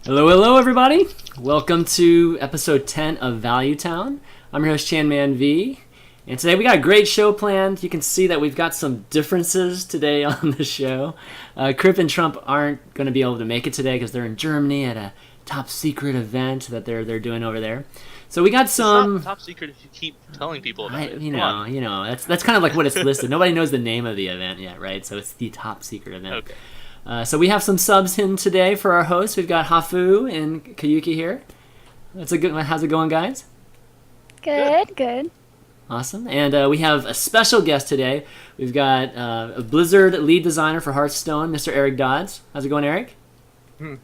Hello, hello, everybody. Welcome to episode 10 of Value Town. I'm your host, ChanManV, and today we got a great show planned. You can see that we've got some differences today on the show. Crip and Trump aren't going to be able to make it today because they're in Germany at a top secret event that they're doing over there. So we got some. It's not top secret if you keep telling people about it. You know, that's kind of like what it's listed. Nobody knows the name of the event yet, right? So it's the top secret event. Okay. So we have some subs in today for our hosts. We've got Hafu and Koyuki here. That's a good one. How's it going, guys? Good. Awesome. And we have a special guest today. We've got a Blizzard lead designer for Hearthstone, Mr. Eric Dodds. How's it going, Eric?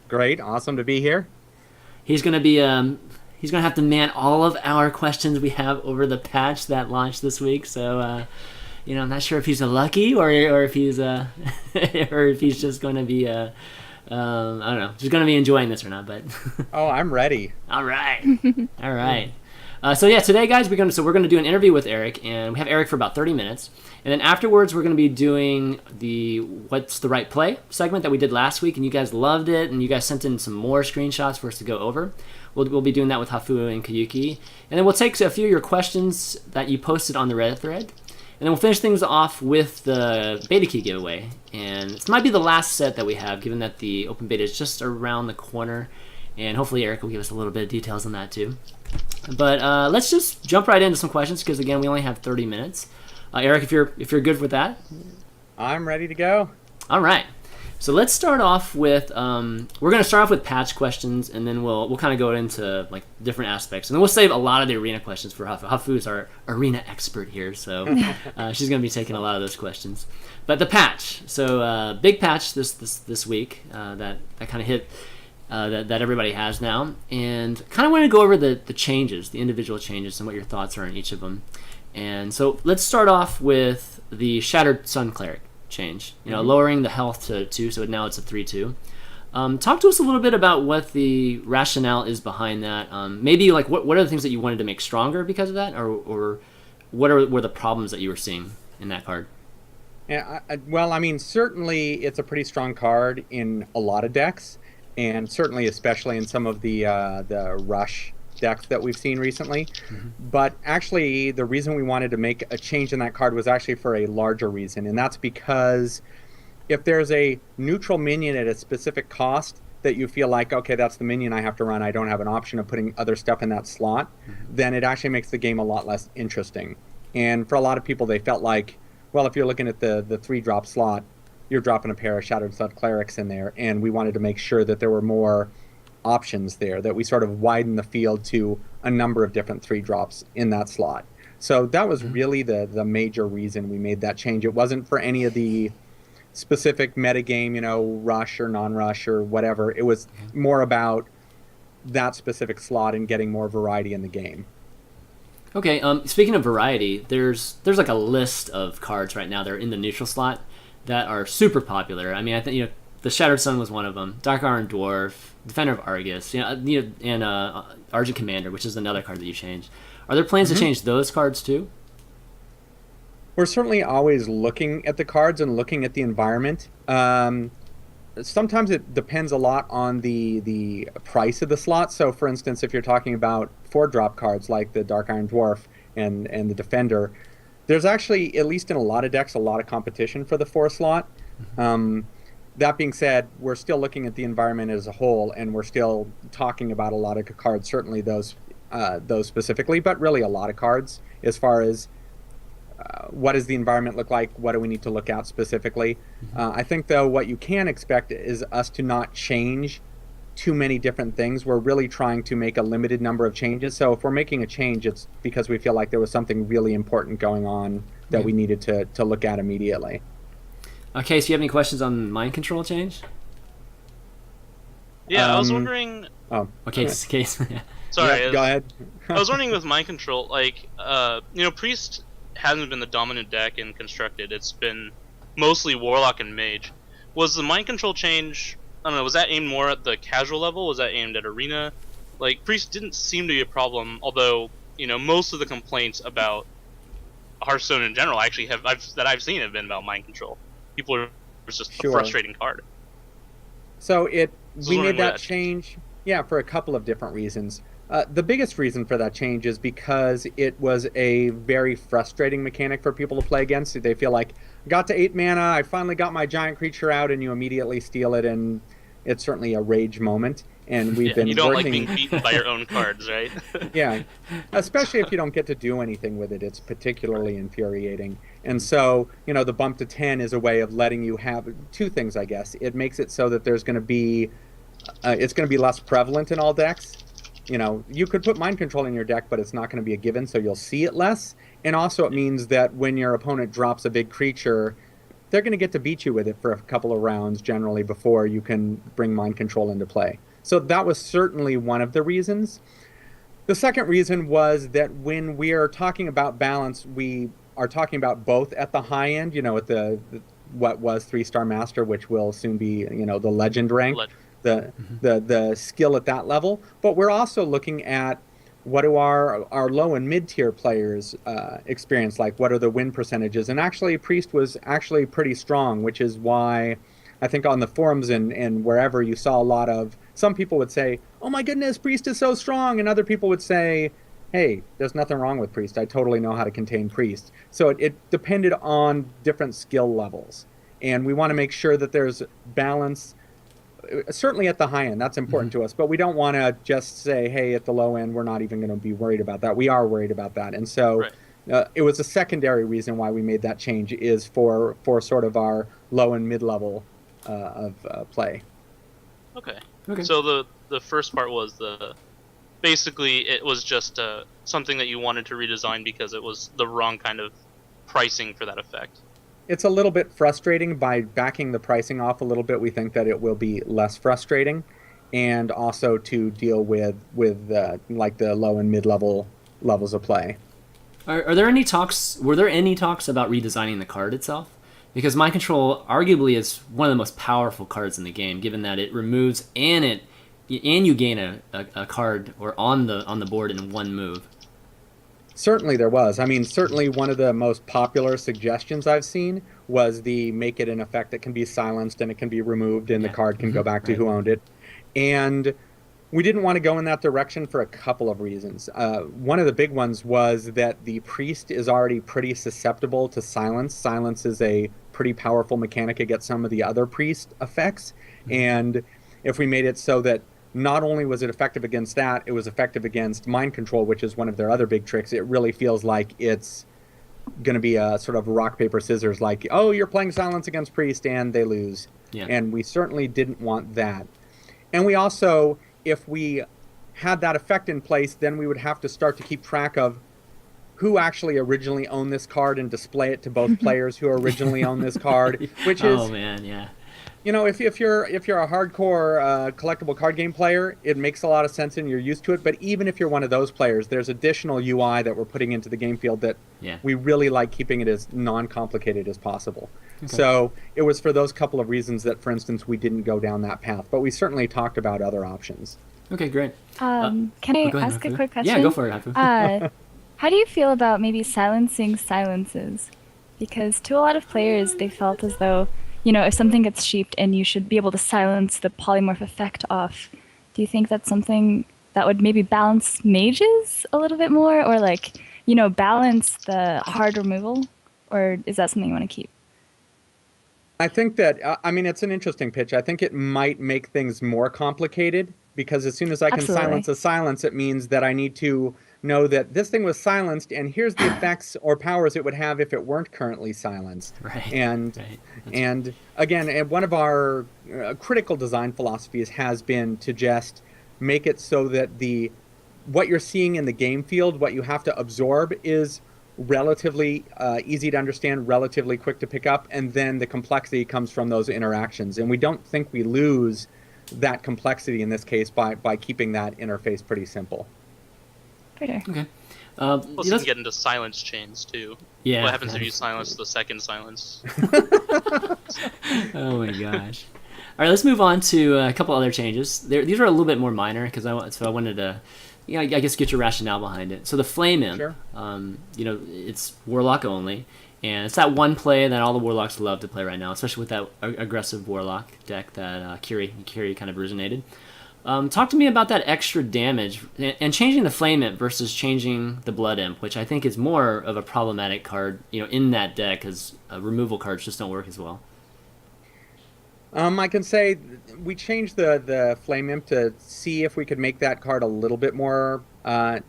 Great. Awesome to be here. He's going to be he's going to have to man all of our questions we have over the patch that launched this week. So I'm not sure if he's a lucky or if he's or if he's just going to be I don't know, just going to be enjoying this or not. But Oh, I'm ready. all right. So yeah, today, guys, we're gonna do an interview with Eric, and we have Eric for about 30 minutes, and then afterwards we're gonna be doing the "What's the Right Play" segment that we did last week, and you guys loved it, and you guys sent in some more screenshots for us to go over. We'll be doing that with Hafu and Koyuki, and then we'll take a few of your questions that you posted on the Reddit thread. And then we'll finish things off with the beta key giveaway. And this might be the last set that we have, given that the open beta is just around the corner. And hopefully Eric will give us a little bit of details on that too. But let's just jump right into some questions, because again, we only have 30 minutes. Eric, if you're good with that. I'm ready to go. All right. So let's start off with we're going to start off with patch questions, and then we'll kind of go into like different aspects, and then we'll save a lot of the arena questions for Hafu. Hafu is our arena expert here, so she's going to be taking a lot of those questions. But the patch, so big patch this week that kind of hit that everybody has now, and kind of want to go over the changes, the individual changes, and what your thoughts are on each of them. And so let's start off with the Shattered Sun Cleric change, lowering the health to 2, so now it's a 3/2. Talk to us a little bit about what the rationale is behind that. Maybe like what are the things that you wanted to make stronger because of that, or what were the problems that you were seeing in that card? Yeah, well, I mean, certainly it's a pretty strong card in a lot of decks, and certainly especially in some of the rush decks that we've seen recently. But actually, the reason we wanted to make a change in that card was actually for a larger reason, and that's because if there's a neutral minion at a specific cost that you feel like, okay, that's the minion I have to run, I don't have an option of putting other stuff in that slot, then it actually makes the game a lot less interesting. And for a lot of people, they felt like, well, if you're looking at the 3-drop slot, you're dropping a pair of Shattered Sun Clerics in there, and we wanted to make sure that there were more options there, that we sort of widen the field to a number of different 3-drops in that slot. So that was really the major reason we made that change. It wasn't for any of the specific metagame, rush or non-rush or whatever. It was more about that specific slot and getting more variety in the game. Okay, speaking of variety, there's like a list of cards right now that are in the neutral slot that are super popular. I mean, I think the Shattered Sun was one of them. Dark Iron Dwarf, Defender of Argus, and Argent Commander, which is another card that you changed. Are there plans to change those cards too? We're certainly always looking at the cards and looking at the environment. Sometimes it depends a lot on the price of the slot. So, for instance, if you're talking about 4-drop cards like the Dark Iron Dwarf and the Defender, there's actually, at least in a lot of decks, a lot of competition for the 4 slot. That being said, we're still looking at the environment as a whole, and we're still talking about a lot of cards, certainly those specifically, but really a lot of cards as far as what does the environment look like, what do we need to look at specifically. I think, though, what you can expect is us to not change too many different things. We're really trying to make a limited number of changes. So if we're making a change, it's because we feel like there was something really important going on that we needed to look at immediately. Okay, so you have any questions on mind control change? Yeah, I was wondering. Oh, okay. okay. Case. Sorry, Yeah, go ahead. I was wondering with mind control, like, Priest hasn't been the dominant deck in Constructed. It's been mostly Warlock and Mage. Was the mind control change? I don't know. Was that aimed more at the casual level? Was that aimed at Arena? Like, Priest didn't seem to be a problem, although most of the complaints about Hearthstone in general actually that I've seen have been about mind control. People are, it's just a frustrating card. So we made that change Yeah, for a couple of different reasons. The biggest reason for that change is because it was a very frustrating mechanic for people to play against. They feel like, got to 8 mana, I finally got my giant creature out, and you immediately steal it, and it's certainly a rage moment. And we've been you don't working... like being beaten by your own cards, right? Yeah, especially if you don't get to do anything with it. It's particularly infuriating. And so, the bump to 10 is a way of letting you have two things, I guess. It makes it so that there's going to be... it's going to be less prevalent in all decks. You could put Mind Control in your deck, but it's not going to be a given, so you'll see it less. And also it means that when your opponent drops a big creature, they're going to get to beat you with it for a couple of rounds, generally, before you can bring Mind Control into play. So that was certainly one of the reasons. The second reason was that when we are talking about balance, we are talking about both at the high end, at the what was 3-star master, which will soon be, the legend rank. The skill at that level, but we're also looking at what do our low and mid tier players experience like. What are the win percentages? And actually, Priest was actually pretty strong, which is why I think on the forums and wherever you saw a lot of, some people would say, "Oh my goodness, Priest is so strong," and other people would say, "Hey, there's nothing wrong with Priest. I totally know how to contain Priest." So it depended on different skill levels, and we want to make sure that there's balance. Certainly at the high end, that's important to us, but we don't want to just say, hey, at the low end, we're not even going to be worried about that. We are worried about that. And so it was a secondary reason why we made that change is for sort of our low and mid-level of play. Okay. So the first part was basically it was just something that you wanted to redesign because it was the wrong kind of pricing for that effect. It's a little bit frustrating. By backing the pricing off a little bit, we think that it will be less frustrating, and also to deal with like the low and mid-level levels of play. Are there any talks? Were there any talks about redesigning the card itself? Because Mind Control arguably is one of the most powerful cards in the game, given that it removes and you gain a card or on the board in one move. Certainly there was. I mean, certainly one of the most popular suggestions I've seen was the make it an effect that can be silenced and it can be removed and the card can go back to who owned it. And we didn't want to go in that direction for a couple of reasons. One of the big ones was that the Priest is already pretty susceptible to silence. Silence is a pretty powerful mechanic against some of the other Priest effects. And if we made it so that not only was it effective against that, it was effective against Mind Control, which is one of their other big tricks. It really feels like it's going to be a sort of rock, paper, scissors, like, oh, you're playing Silence against Priest, and they lose. Yeah. And we certainly didn't want that. And we also, if we had that effect in place, then we would have to start to keep track of who actually originally owned this card and display it to both players who originally owned this card, which is... Oh, man, yeah. If you're a hardcore collectible card game player, it makes a lot of sense and you're used to it. But even if you're one of those players, there's additional UI that we're putting into the game field that we really like keeping it as non-complicated as possible. Okay. So it was for those couple of reasons that, for instance, we didn't go down that path. But we certainly talked about other options. Okay, great. Can I ask a quick question? Yeah, go for it, Hafu. How do you feel about maybe silencing silences? Because to a lot of players, they felt as though, if something gets sheeped and you should be able to silence the polymorph effect off, do you think that's something that would maybe balance mages a little bit more? Or balance the hard removal? Or is that something you want to keep? I think that, it's an interesting pitch. I think it might make things more complicated because as soon as I can silence a silence, it means that I need to know that this thing was silenced and here's the effects or powers it would have if it weren't currently silenced. Right. And again, one of our critical design philosophies has been to just make it so that what you're seeing in the game field, what you have to absorb is relatively easy to understand, relatively quick to pick up, and then the complexity comes from those interactions. And we don't think we lose that complexity in this case by keeping that interface pretty simple. Okay. Plus you can get into silence chains too. Yeah. What happens if you silence the second silence? Oh my gosh. All right, let's move on to a couple other changes. These are a little bit more minor because I wanted to, I guess, get your rationale behind it. So the Flame Imp, sure. It's Warlock only, and it's that one play that all the Warlocks love to play right now, especially with that aggressive Warlock deck that Kiri kind of originated. Talk to me about that extra damage and changing the Flame Imp versus changing the Blood Imp, which I think is more of a problematic card, in that deck, because removal cards just don't work as well. I can say we changed the Flame Imp to see if we could make that card a little bit more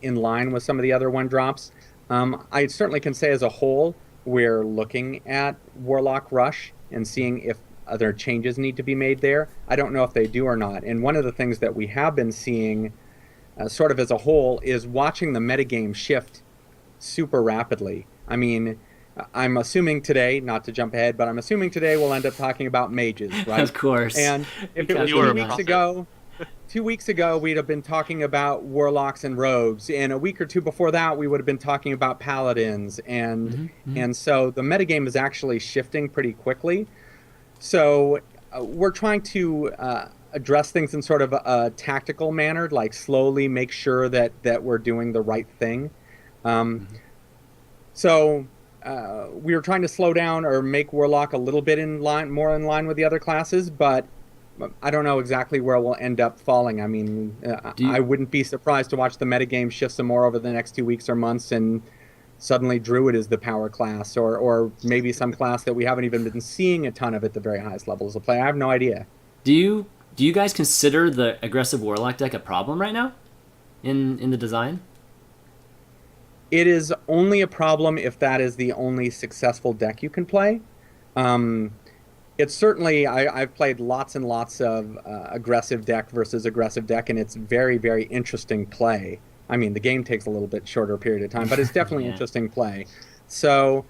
in line with some of the other 1-drops. I certainly can say as a whole, we're looking at Warlock Rush and seeing if other changes need to be made there. I don't know if they do or not. And one of the things that we have been seeing sort of as a whole is watching the metagame shift super rapidly. I mean, I'm assuming today, not to jump ahead, but I'm assuming today we'll end up talking about mages, right? Of course. And if it was 2 weeks ago, we'd have been talking about warlocks and rogues. And a week or two before that, we would have been talking about paladins. And so the metagame is actually shifting pretty quickly. So we're trying to address things in sort of a tactical manner, like slowly make sure that we're doing the right thing. So we were trying to slow down or make Warlock a little bit more in line with the other classes, but I don't know exactly where we'll end up falling. I mean, I wouldn't be surprised to watch the metagame shift some more over the next 2 weeks or months, and suddenly Druid is the power class, or maybe some class that we haven't even been seeing a ton of at the very highest levels of play. I have no idea. Do you guys consider the aggressive Warlock deck a problem right now in the design? It is only a problem if that is the only successful deck you can play. It's certainly, I've played lots and lots of aggressive deck versus aggressive deck, and it's very, very interesting play. I mean, the game takes a little bit shorter period of time, but it's definitely interesting play. So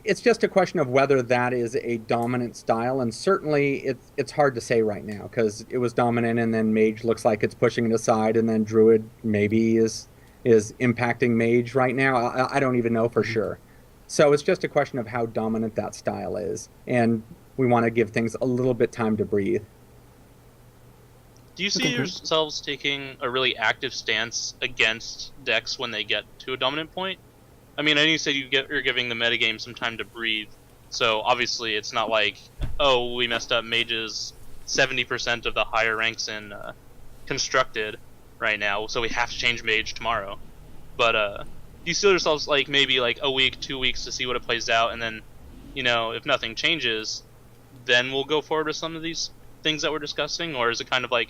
it's just a question of whether that is a dominant style, and certainly it's hard to say right now, because it was dominant, and then Mage looks like it's pushing it aside, and then Druid maybe is impacting Mage right now. I don't even know for sure. So it's just a question of how dominant that style is, and we want to give things a little bit time to breathe. Do you see yourselves taking a really active stance against decks when they get to a dominant point? I mean, I know you said you're giving the metagame some time to breathe, so obviously it's not like, oh, we messed up Mages 70% of the higher ranks in Constructed right now, so we have to change Mage tomorrow. But do you see yourselves like maybe like a week, 2 weeks to see what it plays out, and then, if nothing changes, then we'll go forward with some of these things that we're discussing? Or is it kind of like,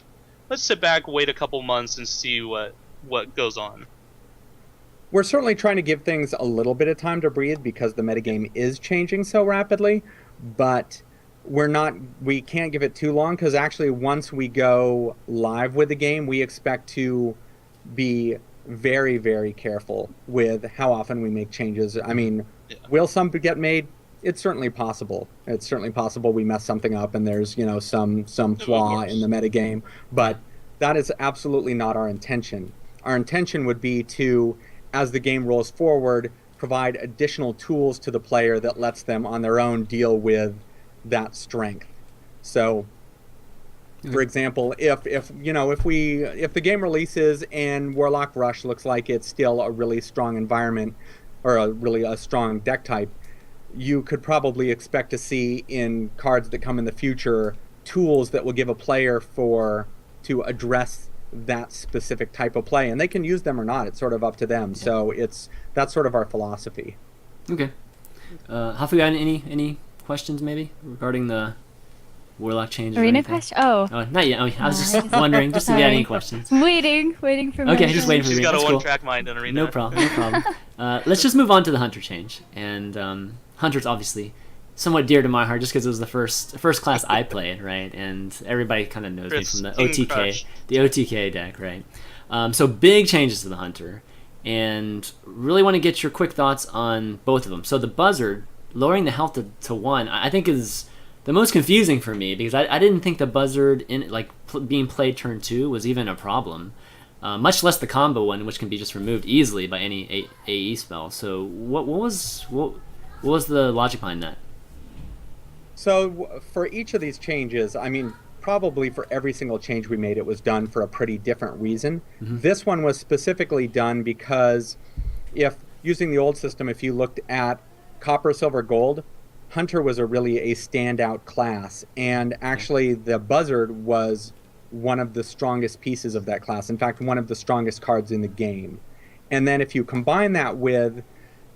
let's sit back, wait a couple months, and see what goes on? We're certainly trying to give things a little bit of time to breathe because the metagame is changing so rapidly, but we can't give it too long, because actually once we go live with the game, we expect to be very, very careful with how often we make changes. I mean, will some get made? It's certainly possible. It's certainly possible we mess something up and there's, some flaw in the metagame, but that is absolutely not our intention. Our intention would be to, as the game rolls forward, provide additional tools to the player that lets them on their own deal with that strength. So, for example, if the game releases and Warlock Rush looks like it's still a really strong environment, or a strong deck type, you could probably expect to see in cards that come in the future tools that will give a player to address that specific type of play, and they can use them or not. It's sort of up to them. Yeah. So that's sort of our philosophy. Okay. Hafu, any questions maybe regarding the Warlock changes? Arena question? Oh, not yet. I was just wondering, just if you had any questions. Waiting for me. Okay, just waiting for me. She's got That's a cool. one-track mind in Arena. No problem. Let's just move on to the Hunter change. And Hunter's obviously somewhat dear to my heart, just because it was the first class I played, right? And everybody kind of knows me from the OTK deck, right? So big changes to the Hunter, and really want to get your quick thoughts on both of them. So the Buzzard, lowering the health to 1, I think is the most confusing for me, because I didn't think the Buzzard being played turn 2 was even a problem, much less the combo one, which can be just removed easily by any AE spell. So what was the logic behind that? So for each of these changes, I mean, probably for every single change we made, it was done for a pretty different reason. Mm-hmm. This one was specifically done because using the old system, if you looked at Copper, Silver, Gold, Hunter was a standout class, and actually the Buzzard was one of the strongest pieces of that class. In fact, one of the strongest cards in the game. And then if you combine that with,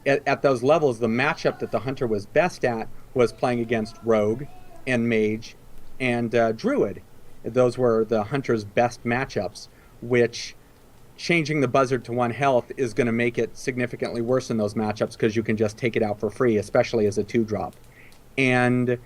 at those levels, the matchup that the hunter was best at was playing against rogue and mage and druid. Those were the hunter's best matchups, which changing the buzzard to 1 health is going to make it significantly worse in those matchups because you can just take it out for free, especially as a 2-drop. And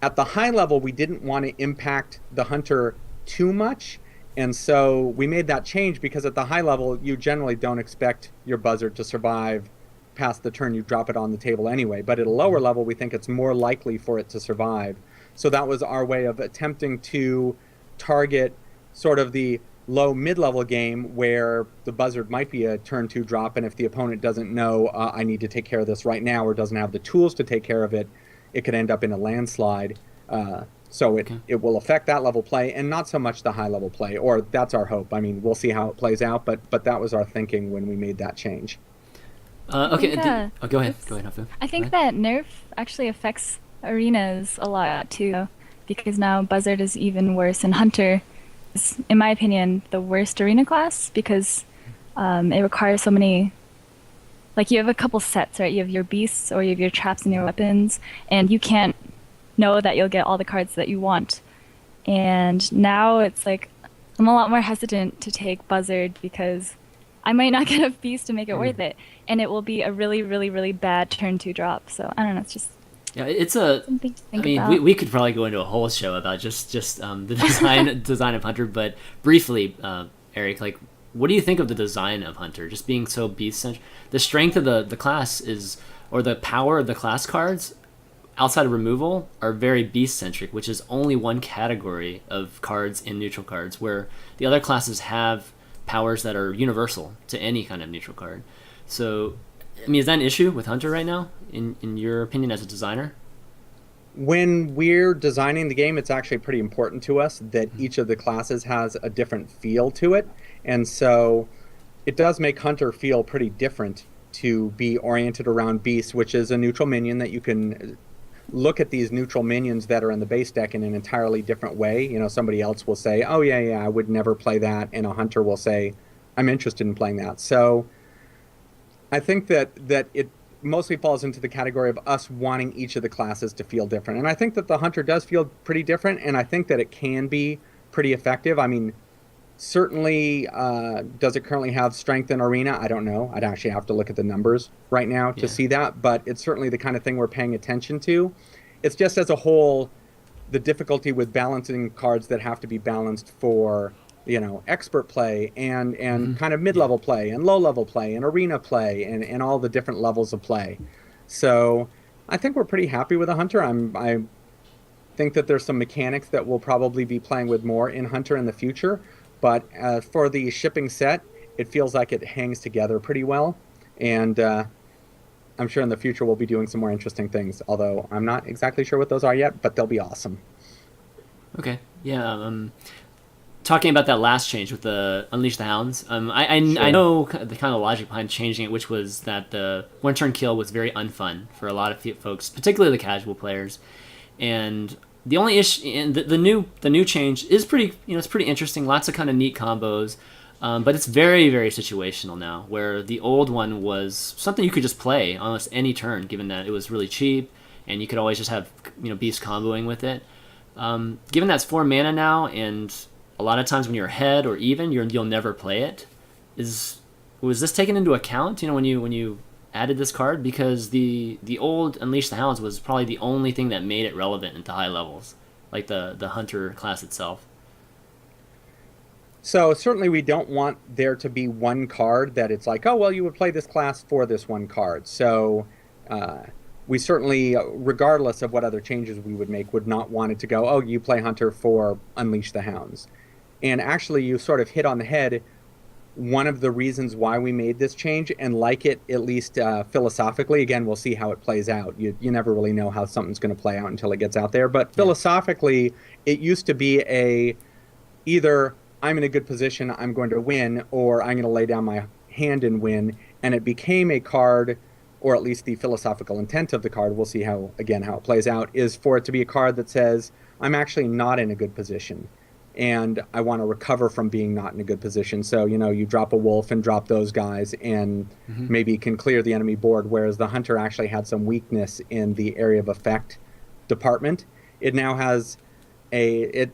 at the high level, we didn't want to impact the hunter too much, and so we made that change because at the high level, you generally don't expect your buzzard to survive past the turn you drop it on the table anyway. But at a lower level, we think it's more likely for it to survive. So that was our way of attempting to target sort of the low mid-level game where the buzzard might be a turn 2 drop, and if the opponent doesn't know I need to take care of this right now or doesn't have the tools to take care of it, it could end up in a landslide. So it will affect that level play and not so much the high level play, or that's our hope. I mean, we'll see how it plays out, but that was our thinking when we made that change. Okay, go ahead, Hafu. I think that nerf actually affects arenas a lot too, because now buzzard is even worse, and hunter is, in my opinion, the worst arena class because it requires so many. Like, you have a couple sets, right? You have your beasts or you have your traps and your weapons, and you can't know that you'll get all the cards that you want. And now it's like, I'm a lot more hesitant to take buzzard because I might not get a beast to make it worth it, and it will be a really, really, really bad turn 2 drop. So, I don't know, it's just... Yeah, it's a... something to think I mean, about. we could probably go into a whole show about just the design of hunter, but briefly, Eric, like, what do you think of the design of hunter? Just being so beast-centric. The strength of the class is, or the power of the class cards, outside of removal, are very beast-centric, which is only one category of cards in neutral cards, where the other classes have powers that are universal to any kind of neutral card. So, I mean, is that an issue with hunter right now, in your opinion, as a designer? When we're designing the game, it's actually pretty important to us that each of the classes has a different feel to it. And so it does make hunter feel pretty different to be oriented around beast, which is a neutral minion that you can look at these neutral minions that are in the base deck in an entirely different way. You know, somebody else will say, oh yeah, I would never play that. And a hunter will say, I'm interested in playing that. So I think that it mostly falls into the category of us wanting each of the classes to feel different. And I think that the hunter does feel pretty different, and I think that it can be pretty effective. I mean, certainly, does it currently have strength in arena? I don't know. I'd actually have to look at the numbers right now to see that, but it's certainly the kind of thing we're paying attention to. It's just as a whole, the difficulty with balancing cards that have to be balanced for, you know, expert play and kind of mid-level play and low-level play and arena play and all the different levels of play. So I think we're pretty happy with the hunter. I think that there's some mechanics that we'll probably be playing with more in hunter in the future. But for the shipping set, it feels like it hangs together pretty well. And I'm sure in the future we'll be doing some more interesting things, although I'm not exactly sure what those are yet, but they'll be awesome. Okay, yeah. Talking about that last change with the Unleash the Hounds, I know the kind of logic behind changing it, which was that the one-turn kill was very unfun for a lot of folks, particularly the casual players. And the only issue, and the new change is pretty, it's pretty interesting. Lots of kind of neat combos, but it's very, very situational now. Where the old one was something you could just play almost any turn, given that it was really cheap, and you could always just have beast comboing with it. Given that it's 4 mana now, and a lot of times when you're ahead or even, you'll never play it. Was this taken into account? When you added this card, because the old Unleash the Hounds was probably the only thing that made it relevant into high levels, like the hunter class itself. So certainly we don't want there to be one card that it's like, oh, well, you would play this class for this one card. So we certainly, regardless of what other changes we would make, would not want it to go, oh, you play hunter for Unleash the Hounds. And actually, you sort of hit on the head one of the reasons why we made this change, and like it, at least philosophically. Again, we'll see how it plays out. You never really know how something's going to play out until it gets out there. But philosophically, it used to be either I'm in a good position, I'm going to win, or I'm going to lay down my hand and win. And it became a card, or at least the philosophical intent of the card, we'll see how it plays out, is for it to be a card that says, I'm actually not in a good position. and I want to recover from being not in a good position. So, you drop a wolf and drop those guys and maybe can clear the enemy board, whereas the hunter actually had some weakness in the area of effect department. It now has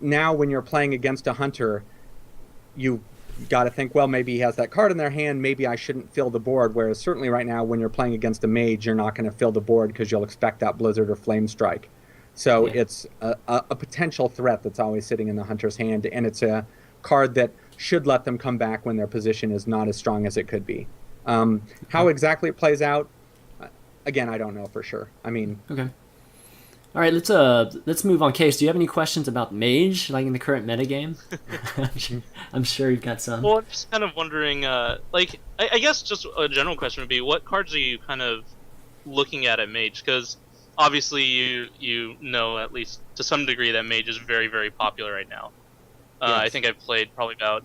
now when you're playing against a hunter, you got to think, well, maybe he has that card in their hand, maybe I shouldn't fill the board, whereas certainly right now when you're playing against a mage, you're not going to fill the board because you'll expect that Blizzard or Flame Strike. So it's a potential threat that's always sitting in the hunter's hand, and it's a card that should let them come back when their position is not as strong as it could be. How exactly it plays out, again, I don't know for sure. I mean... Okay. All right, let's move on. Case, do you have any questions about Mage, like in the current metagame? I'm sure you've got some. Well, I'm just kind of wondering, I guess just a general question would be, what cards are you kind of looking at Mage? Because obviously you know, at least to some degree, that Mage is very, very popular right now. Yes. I think I've played probably about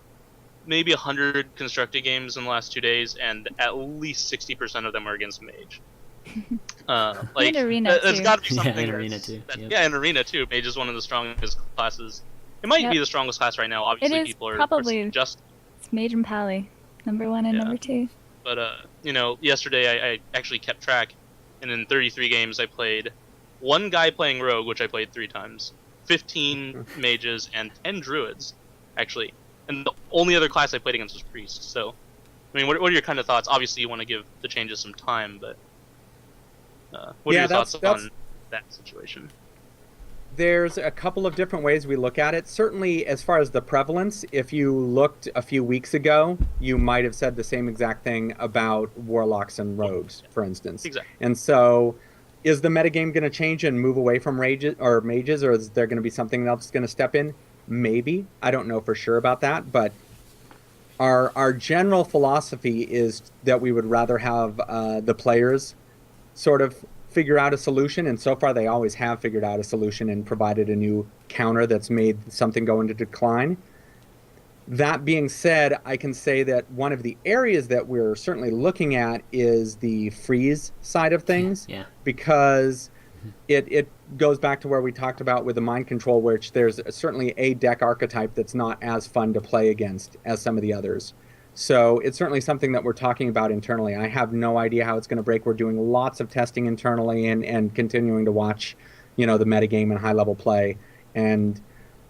maybe 100 constructed games in the last 2 days, and at least 60% of them are against Mage. In Arena there's too. got to be something. Yeah, in Arena too. Yep. Yeah, in Arena too. Mage is one of the strongest classes. It might be the strongest class right now. Obviously, it is people are probably just. It's Mage and Pally, number 1 and number 2. But yesterday I actually kept track, and in 33 games I played one guy playing Rogue, which I played 3 times, 15 Mages, and 10 Druids, actually. And the only other class I played against was Priest. So, I mean, what are your kind of thoughts? Obviously, you want to give the changes some time, but. What are your thoughts on that situation? There's a couple of different ways we look at it. Certainly, as far as the prevalence, if you looked a few weeks ago, you might have said the same exact thing about Warlocks and Rogues, for instance. Exactly. And so, is the metagame going to change and move away from Mages, or is there going to be something else going to step in? Maybe. I don't know for sure about that, but our general philosophy is that we would rather have the players sort of figure out a solution, and so far they always have figured out a solution and provided a new counter that's made something go into decline. That being said, I can say that one of the areas that we're certainly looking at is the freeze side of things, because it goes back to where we talked about with the mind control, which there's certainly a deck archetype that's not as fun to play against as some of the others. So it's certainly something that we're talking about internally. I have no idea how it's going to break. We're doing lots of testing internally and continuing to watch, the metagame and high-level play. And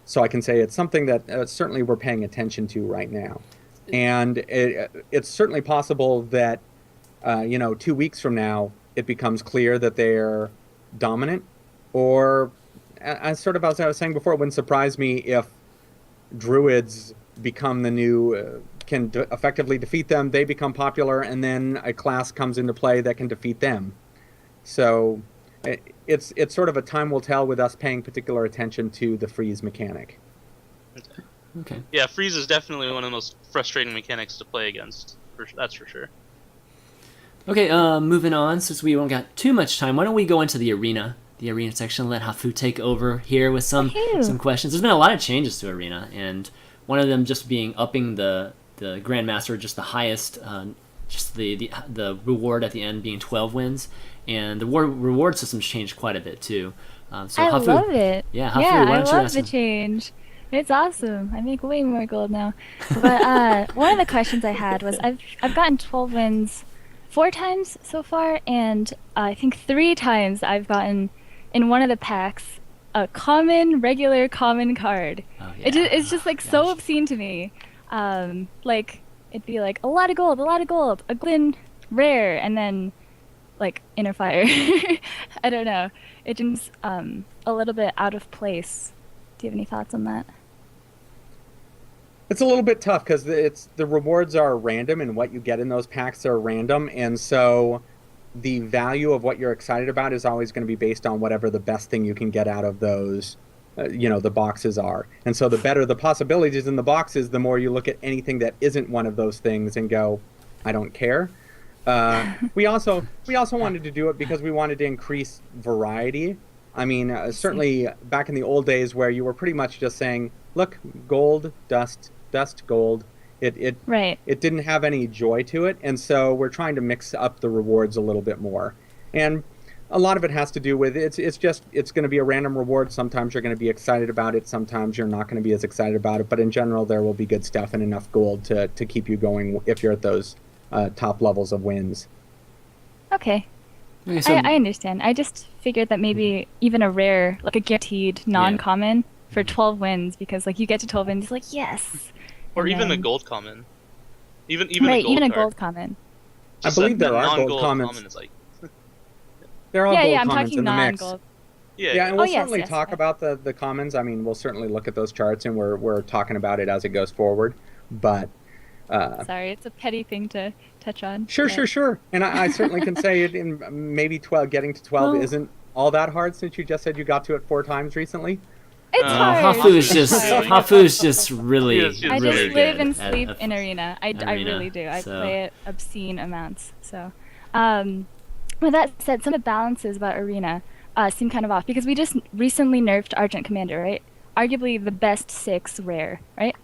so I can say it's something that certainly we're paying attention to right now. And it's certainly possible that, 2 weeks from now, it becomes clear that they're dominant. Or, as I was saying before, it wouldn't surprise me if Druids become the new... can effectively defeat them, they become popular, and then a class comes into play that can defeat them. So it's sort of a time will tell with us paying particular attention to the freeze mechanic. Okay. Yeah, freeze is definitely one of the most frustrating mechanics to play against. That's for sure. Okay, moving on, since we won't got too much time, why don't we go into the arena section, let Hafu take over here with some questions. There's been a lot of changes to Arena, and one of them just being upping the Grandmaster, just the highest, just the reward at the end being 12 wins, and the reward system's changed quite a bit too. So I Hafu, love it. Yeah, Hafu, why don't you I love ask the him? change. It's awesome. I make way more gold now. But one of the questions I had was I've gotten 12 wins 4 times so far, and I think 3 times I've gotten in one of the packs a regular common card. Oh, yeah. It's just like so obscene to me. Like it'd be like a lot of gold, a Glyn rare, and then like Inner Fire. I don't know. It seems a little bit out of place. Do you have any thoughts on that? It's a little bit tough because the rewards are random and what you get in those packs are random, and so the value of what you're excited about is always going to be based on whatever the best thing you can get out of those, the boxes are. And so the better the possibilities in the boxes, the more you look at anything that isn't one of those things and go, I don't care. We also wanted to do it because we wanted to increase variety. I mean, certainly back in the old days where you were pretty much just saying, look, gold, dust, gold. It didn't have any joy to it, and so we're trying to mix up the rewards a little bit more. And a lot of it has to do with it's going to be a random reward. Sometimes you're going to be excited about it. Sometimes you're not going to be as excited about it. But in general, there will be good stuff and enough gold to keep you going if you're at those top levels of wins. Okay. Okay, so I understand. I just figured that maybe even a rare, like a guaranteed non-common for 12 wins, because like you get to 12 wins, like yes. Or And even a then- gold common. Even right, a gold even a card. gold common. I believe there are non-gold gold commons. common is like, There are Yeah, gold yeah, I'm commons talking in the mix. non-gold. Yeah, and we'll yes, certainly yes, talk okay. about the commons. I mean, we'll certainly look at those charts, and we're talking about it as it goes forward. But Sorry, it's a petty thing to touch on. sure. And I certainly can say it in maybe 12. Getting to 12 Well- isn't all that hard, since you just said you got to it 4 times recently. It's hard. Hafu is It's just hard. Hafu is just really, Yes, yes, I really just live good and at- sleep at- in arena. I really do. I so- play it obscene amounts. So, with that said, some of the balances about arena seem kind of off because we just recently nerfed Argent Commander, right? Arguably the best 6 rare, right?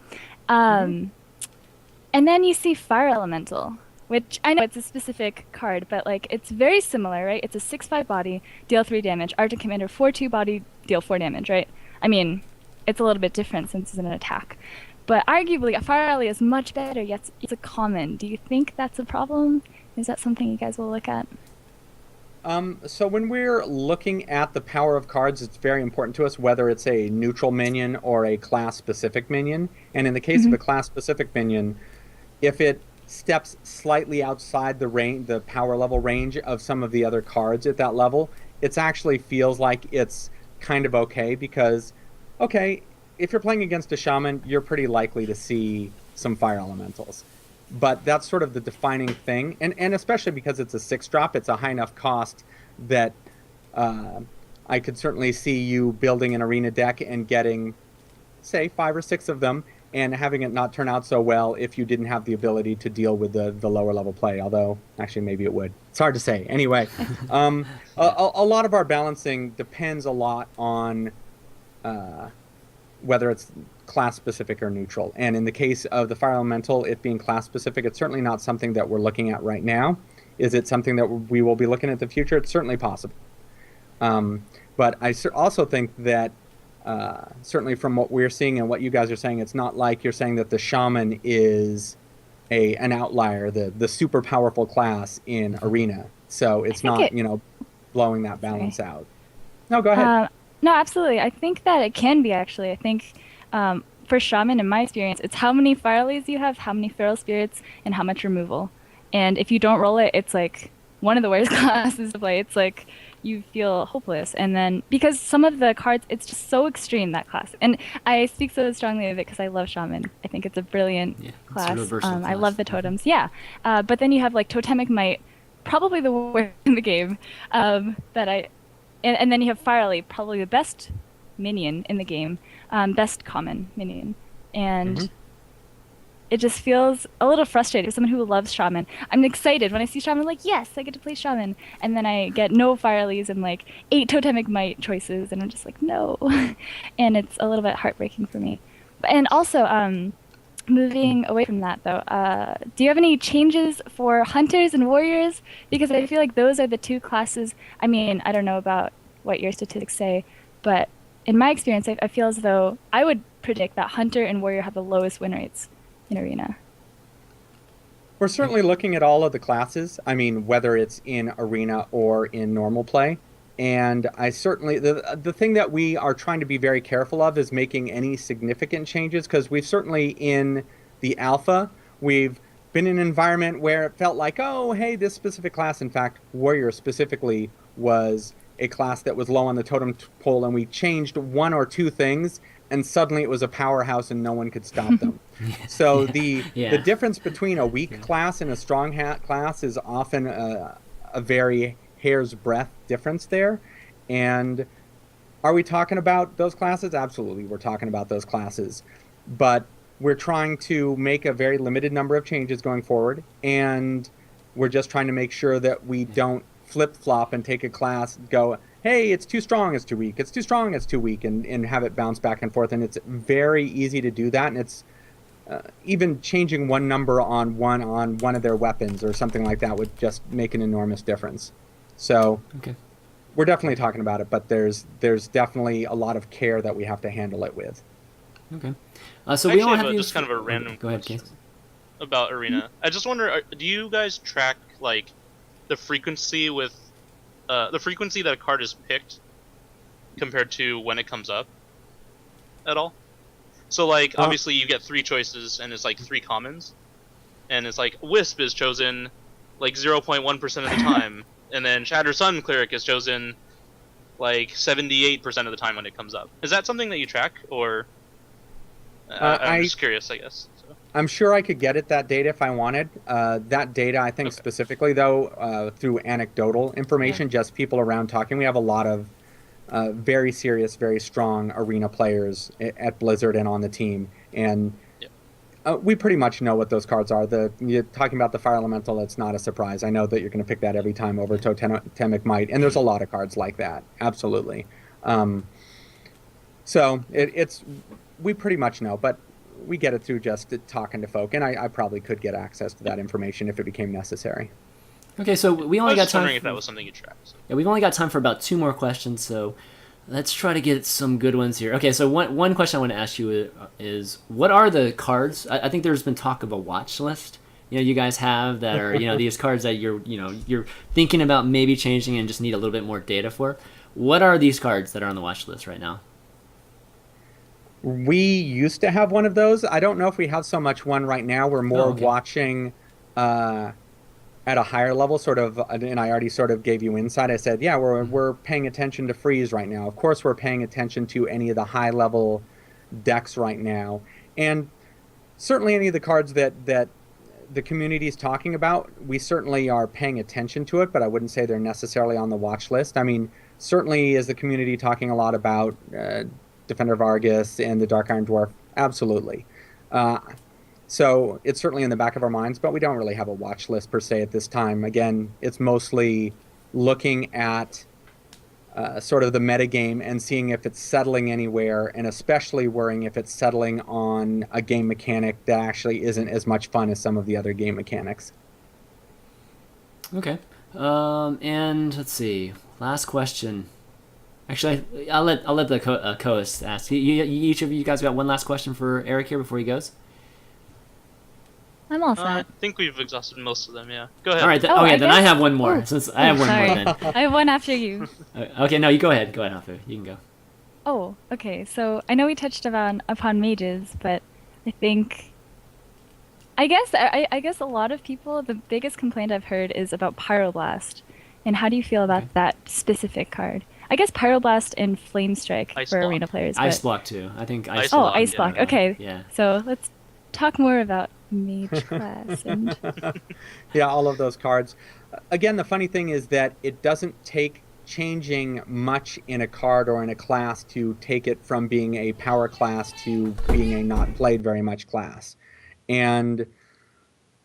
And then you see Fire Elemental, which I know it's a specific card, but like it's very similar, right? It's a 6/5 body, deal 3 damage. Argent Commander 4/2 body, deal 4 damage, right? I mean, it's a little bit different since it's an attack. But arguably, a Fire Ally is much better, yet it's a common. Do you think that's a problem? Is that something you guys will look at? So when we're looking at the power of cards, it's very important to us whether it's a neutral minion or a class-specific minion. And in the case of a class-specific minion, if it steps slightly outside the power level range of some of the other cards at that level, it actually feels like it's kind of okay because, okay, if you're playing against a shaman, you're pretty likely to see some fire elementals. But that's sort of the defining thing, and especially because it's a 6-drop, it's a high enough cost that I could certainly see you building an arena deck and getting, say, 5 or 6 of them, and having it not turn out so well if you didn't have the ability to deal with the lower level play, although actually maybe it would. It's hard to say. Anyway, a lot of our balancing depends a lot on whether it's class specific or neutral. And in the case of the Fire Elemental, it being class specific, it's certainly not something that we're looking at right now. Is it something that we will be looking at in the future? It's certainly possible. But I also think that certainly from what we're seeing and what you guys are saying, it's not like you're saying that the Shaman is an outlier, the super powerful class in Arena. So it's not, blowing that balance out. No, go ahead. No, absolutely. I think that it can be, actually. I think for Shaman, in my experience, it's how many Fire Lilies you have, how many Feral Spirits, and how much removal. And if you don't roll it, it's like one of the worst classes to play. It's like you feel hopeless. And then, because some of the cards, it's just so extreme, that class. And I speak so strongly of it because I love Shaman. I think it's a brilliant class. It's a reversal I class. love the totems. Yeah. But then you have like Totemic Might, probably the worst in the game. And then you have Fire Lily, probably the best minion in the game, best common minion. And it just feels a little frustrating for someone who loves Shaman. I'm excited when I see Shaman, like, yes, I get to play Shaman. And then I get no Fire Lilies and like 8 Totemic Might choices, and I'm just like, no. And it's a little bit heartbreaking for me. And also, moving away from that, though, do you have any changes for Hunters and Warriors? Because I feel like those are the 2 classes. I mean, I don't know about what your statistics say, but in my experience, I feel as though I would predict that Hunter and Warrior have the lowest win rates in Arena. We're certainly looking at all of the classes. I mean, whether it's in Arena or in normal play. And I certainly, the thing that we are trying to be very careful of is making any significant changes, because we've certainly in the alpha, we've been in an environment where it felt like, oh, hey, this specific class, in fact, Warrior specifically, was a class that was low on the totem pole, and we changed 1 or 2 things, and suddenly it was a powerhouse and no one could stop them. So the difference between a weak class and a strong class is often a very hair's breadth difference there. And are we talking about those classes? Absolutely, we're talking about those classes. But we're trying to make a very limited number of changes going forward, and we're just trying to make sure that we don't flip-flop and take a class, go, hey, it's too strong, it's too weak, it's too strong, it's too weak, and have it bounce back and forth. And it's very easy to do that, and it's even changing one number on one of their weapons or something like that would just make an enormous difference. So we're definitely talking about it, but there's definitely a lot of care that we have to handle it with. Okay. So Actually, we all have just kind of a random Go ahead, question Case. about Arena. I just wonder, do you guys track like the frequency with the frequency that a card is picked compared to when it comes up at all? So like obviously you get 3 choices and it's like 3 commons, and it's like Wisp is chosen like 0.1% of the time, and then Shatter Sun Cleric is chosen like 78% of the time when it comes up. Is that something that you track, or I'm just curious, I guess. So. I'm sure I could get at that data if I wanted. That data, I think specifically though, through anecdotal information, just people around talking. We have a lot of very serious, very strong Arena players at Blizzard and on the team, and we pretty much know what those cards are. You're talking about the Fire Elemental, that's not a surprise. I know that you're going to pick that every time over Totemic Might, and there's a lot of cards like that, absolutely. So we pretty much know, but we get it through just talking to folk, and I probably could get access to that information if it became necessary. Okay, so we only I was got just time. wondering if that was something you tracked. So. Yeah, we've only got time for about 2 more questions, so let's try to get some good ones here. Okay, so one question I want to ask you is, what are the cards? I think there's been talk of a watch list. You guys have that are these cards that you're thinking about maybe changing and just need a little bit more data for. What are these cards that are on the watch list right now? We used to have one of those. I don't know if we have so much one right now. We're more watching at a higher level, sort of, and I already sort of gave you insight. I said, yeah, we're paying attention to freeze right now. Of course, we're paying attention to any of the high level decks right now, and certainly any of the cards that the community is talking about, we certainly are paying attention to it, but I wouldn't say they're necessarily on the watch list. I mean, certainly is the community talking a lot about Defender of Argus and the Dark Iron Dwarf? Absolutely. So it's certainly in the back of our minds, but we don't really have a watch list per se at this time. Again, it's mostly looking at sort of the metagame and seeing if it's settling anywhere, and especially worrying if it's settling on a game mechanic that actually isn't as much fun as some of the other game mechanics. Okay. And let's see. Last question. Actually, I'll let the co-host ask. Each of you guys got one last question for Eric here before he goes? I'm all set. I think we've exhausted most of them, yeah. Go ahead. All right, then I have one more. Since I have one more then. I have one after you. Okay, no, you go ahead. Go ahead, Hafu. You can go. Oh, okay. So I know we touched upon mages, but I guess a lot of people, the biggest complaint I've heard is about Pyroblast. And how do you feel about that specific card? I guess Pyroblast and Flame Strike Ice for Block. Arena players. Ice Block too. I think Ice Oh, Block. Ice Block. Okay. Yeah. So let's talk more about mage class. And Yeah, all of those cards. Again, the funny thing is that it doesn't take changing much in a card or in a class to take it from being a power class to being a not played very much class. And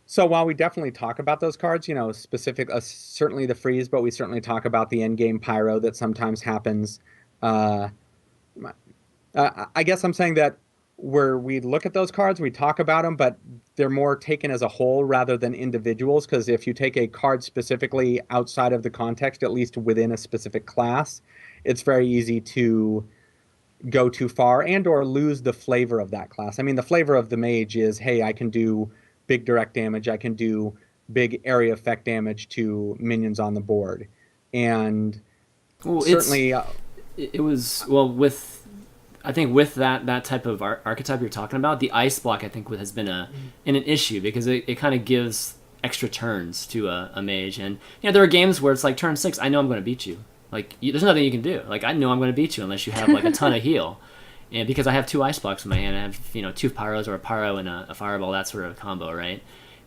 so while we definitely talk about those cards, specific, certainly the freeze, but we certainly talk about the end game pyro that sometimes happens. I guess I'm saying that where we look at those cards, we talk about them, but they're more taken as a whole rather than individuals, because if you take a card specifically outside of the context, at least within a specific class, it's very easy to go too far and or lose the flavor of that class. I mean, the flavor of the mage is, hey, I can do big direct damage, I can do big area effect damage to minions on the board. And certainly it was I think with that type of archetype you're talking about, the Ice Block I think has been an issue, because it kind of gives extra turns to a mage. And there are games where it's like turn 6, I know I'm going to beat you. Like there's nothing you can do. Like I know I'm going to beat you unless you have like a ton of heal. And because I have 2 Ice Blocks in my hand, I have 2 Pyros or a Pyro and a Fireball, that sort of combo, right?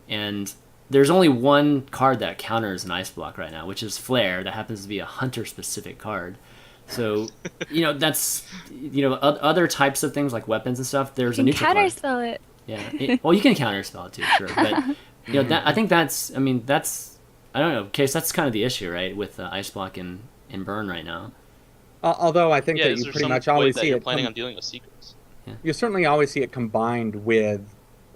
And there's only one card that counters an Ice Block right now, which is Flare. That happens to be a Hunter-specific card. So, that's other types of things like weapons and stuff. There's a neutral card. counterspell it. Yeah. Well, you can counterspell it too, sure. But I think that's I don't know, Case. That's kind of the issue, right, with Ice Block and Burn right now. Although I think that you pretty much always see it. Planning on dealing with secrets. You certainly always see it combined with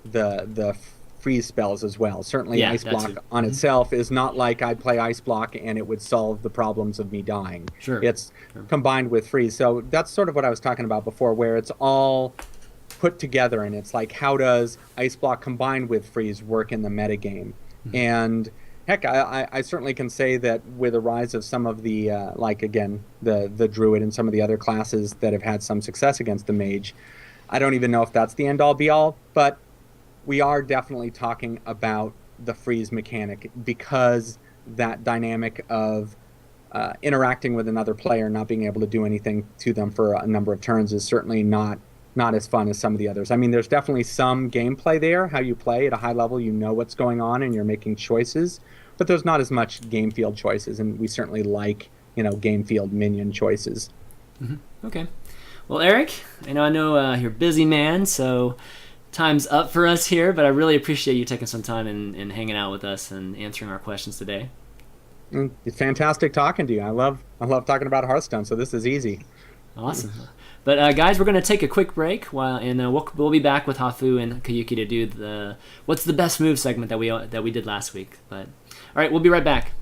the freeze spells as well. Certainly, Yeah, Ice that Block too. on itself is not like I'd play Ice Block and it would solve the problems of me dying. Sure. It's combined with freeze. So that's sort of what I was talking about before, where it's all put together, and it's like, how does Ice Block combined with freeze work in the metagame? And heck, I certainly can say that with the rise of some of the like, again, the druid and some of the other classes that have had some success against the mage, I don't even know if that's the end all be all, but we are definitely talking about the freeze mechanic, because that dynamic of interacting with another player, not being able to do anything to them for a number of turns, is certainly not as fun as some of the others. I mean, there's definitely some gameplay there, how you play at a high level, you know what's going on and you're making choices, but there's not as much game field choices, and we certainly like, game field minion choices. Okay. Well, Eric, I know you're a busy man, so time's up for us here, but I really appreciate you taking some time and hanging out with us and answering our questions today. It's fantastic talking to you. I love talking about Hearthstone, so this is easy. Awesome. But guys, we're going to take a quick break, and we'll be back with Hafu and Koyuki to do the what's the best move segment that we did last week. But all right, we'll be right back.